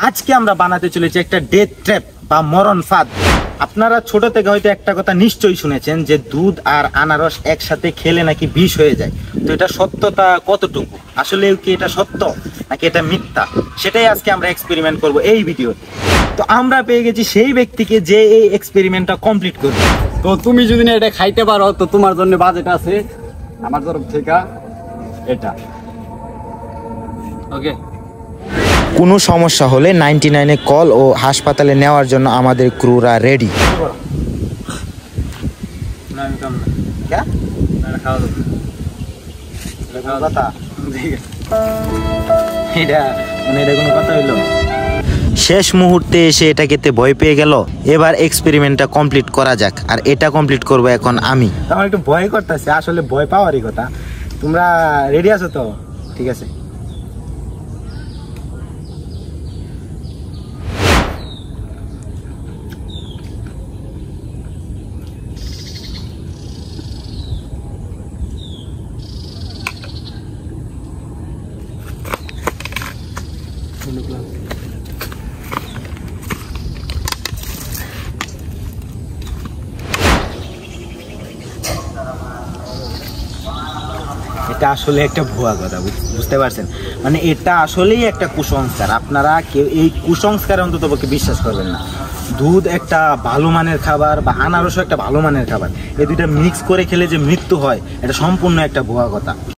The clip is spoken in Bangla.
আজকে আমরা বানাতে চলেছি একটা ডেথ ট্র্যাপ বা মরণ ফাঁদ। আপনারা ছোট থেকে হয়তো একটা কথা নিশ্চয়ই শুনেছেন যে দুধ আর আনারস একসাথে খেলে নাকি বিষ হয়ে যায়। তো এটা সত্যতা কতটুকু, আসলে কি এটা সত্য নাকি এটা মিথ্যা, সেটাই আজকে আমরা এক্সপেরিমেন্ট করব এই ভিডিওতে। তো আমরা পেয়ে গেছি সেই ব্যক্তিকে যে এই এক্সপেরিমেন্টটা কমপ্লিট করবে। তো তুমি যদি না এটা খাইতে পারো তো তোমার জন্য বাজেট আছে আমার তরফ থেকে এটা। ওকে, কোনো সমস্যা হলে 99-এ কল ও হাসপাতালে নেওয়ার জন্য আমাদের ক্রুরা রেডি। শেষ মুহূর্তে এসে এটা খেতে ভয় পেয়ে গেল। এবার এক্সপেরিমেন্টটা কমপ্লিট করা যাক, আর এটা কমপ্লিট করব এখন আমি। আমার একটু ভয় করতেছে, আসলে ভয় পাওয়ারই কথা। তোমরা রেডি আছো তো? ঠিক আছে। এটা আসলে একটা ভুয়া কথা, বুঝতে পারছেন? মানে এটা আসলেই একটা কুসংস্কার। আপনারা কেউ এই কুসংস্কারে অন্তত পক্ষে বিশ্বাস করবেন না। দুধ একটা ভালো মানের খাবার বা আনারসও একটা ভালো মানের খাবার, এই দুইটা মিক্স করে খেলে যে মৃত্যু হয় এটা সম্পূর্ণ একটা ভুয়া কথা।